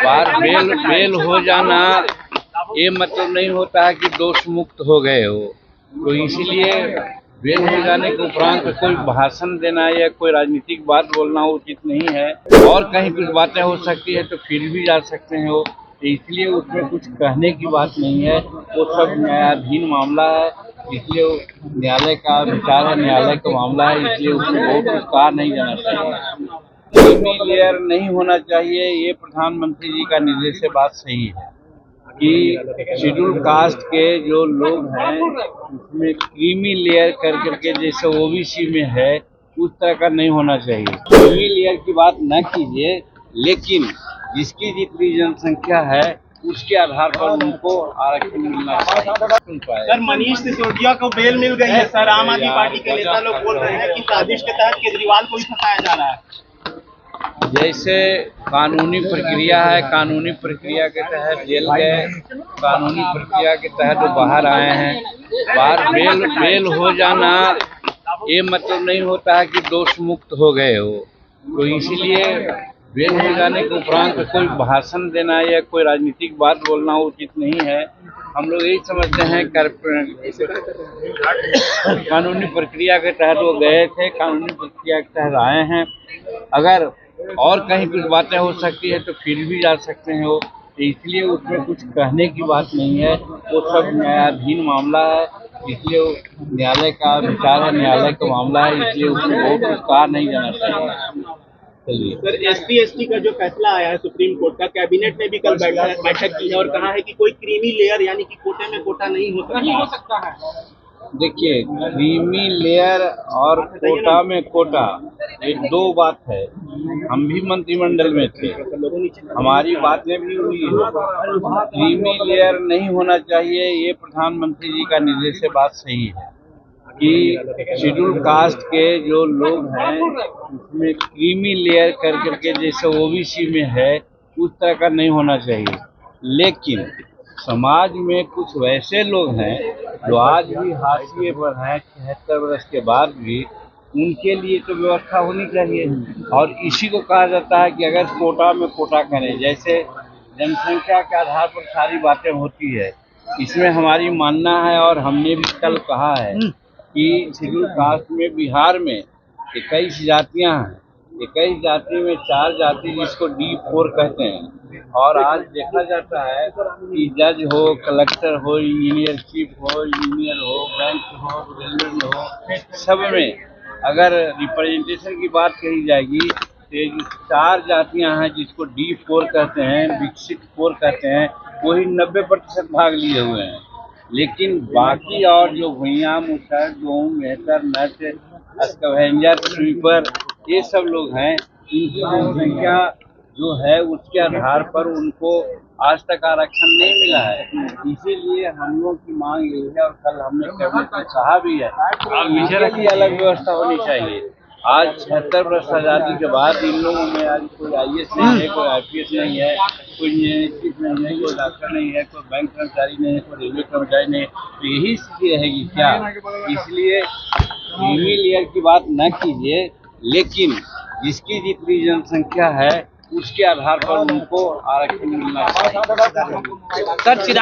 बार bell हो जाना ये मतलब नहीं होता है कि दोष मुक्त हो गए हो। तो इसीलिए बेल हो जाने के उपरांत कोई भाषण देना या कोई राजनीतिक बात बोलना उचित नहीं है। और कहीं कुछ बातें हो सकती है तो फिर भी जा सकते हैं वो, तो इसलिए उसमें कुछ कहने की बात नहीं है। वो सब न्यायाधीन मामला है, इसलिए न्यायालय का विचार है, न्यायालय का मामला है, इसलिए उसको बहुत कुछ कहा नहीं जाना चाहिए। क्रीमी लेयर नहीं होना चाहिए, ये प्रधानमंत्री जी का निर्देश है। बात सही है कि शेड्यूल कास्ट के जो लोग हैं उसमें क्रीमी लेयर कर करके जैसे ओबीसी में है उस तरह का नहीं होना चाहिए। क्रीमी लेयर की बात न कीजिए, लेकिन जिसकी जितनी जनसंख्या है उसके आधार पर उनको आरक्षण मिलना चाहिए। सर, मनीष सिसोदिया को बेल मिल गई है सर। आम आदमी पार्टी के नेता लोग बोल रहे हैं कि साजिश के तहत केजरीवाल को ही फंसाया जा रहा है। जैसे कानूनी प्रक्रिया है, कानूनी प्रक्रिया के तहत जेल गए, कानूनी प्रक्रिया के तहत वो बाहर आए हैं। बाहर बेल हो जाना ये मतलब नहीं होता है कि दोष मुक्त हो गए हो। तो इसीलिए बेल हो जाने के उपरांत कोई भाषण देना या कोई राजनीतिक बात बोलना उचित नहीं है। हम लोग यही समझते हैं कानूनी प्रक्रिया के तहत वो गए थे, कानूनी प्रक्रिया के तहत आए हैं। अगर और कहीं कुछ बातें हो सकती है तो फिर भी जा सकते हैं वो, तो इसलिए उसमें कुछ कहने की बात नहीं है। वो सब न्यायाधीन मामला है, इसलिए न्यायालय का विचार है, न्यायालय का मामला है, इसलिए उसको बहुत कुछ कहा नहीं जाना चाहिए। चलिए सर, SC/ST का जो फैसला आया है सुप्रीम कोर्ट का, कैबिनेट ने भी कल बैठक की है और कहा है कि कोई क्रीमी लेयर यानी कि कोटे में कोटा नहीं हो सकता है। देखिए, क्रीमी लेयर और कोटा में कोटा ये दो बात है। हम भी मंत्रिमंडल में थे, हमारी बातें भी हुई है। क्रीमी लेयर नहीं होना चाहिए, ये प्रधानमंत्री जी का निर्देश है। बात सही है कि शेड्यूल कास्ट के जो लोग हैं उसमें क्रीमी लेयर कर करके जैसे ओबीसी में है उस तरह का नहीं होना चाहिए। लेकिन समाज में कुछ वैसे लोग हैं जो आज भी हाशिए पर हैं, 76 वर्ष के बाद भी, उनके लिए तो व्यवस्था होनी चाहिए। और इसी को कहा जाता है कि अगर कोटा में कोटा करें, जैसे जनसंख्या के आधार पर सारी बातें होती है, इसमें हमारी मानना है और हमने भी कल कहा है कि शेड्यूल कास्ट में बिहार में 21 जातियां हैं। 21 जाति में 4 जाति जिसको D4 कहते हैं। और आज देखा जाता है कि जज हो, कलेक्टर हो, इंजीनियर चीफ हो, इंजीनियर हो, बैंक हो, रेलवे में हो, सब में अगर रिप्रेजेंटेशन की बात कही जाएगी तो ये जो 4 जातियां हैं जिसको D4 कहते हैं, विकसित 4 कहते हैं, वही 90% भाग लिए हुए हैं। लेकिन बाकी और जो भुइयां, मुसहर, गेहूं, मेहतर, नट, स्कैवेंजर, स्वीपर, ये सब लोग हैं, इनकी जनसंख्या जो है उसके आधार पर उनको आज तक आरक्षण नहीं मिला है। इसीलिए हम लोग की मांग यही है और कल हमने कैबिनेट में कहा भी है कि अलग व्यवस्था होनी चाहिए। आज 76 वर्ष आज़ादी के बाद इन लोगों में आज कोई IAS नहीं है, कोई IPS नहीं है, कोई चीफ नहीं है, कोई डॉक्टर नहीं है, कोई बैंक कर्मचारी नहीं है, कोई रेलवे कर्मचारी नहीं है। तो यही स्थिति रहेगी क्या? इसलिए क्रीमी लेयर की बात न कीजिए, लेकिन जिसकी जितनी जनसंख्या है उसके आधार पर उनको आरक्षण मिलना चाहिए।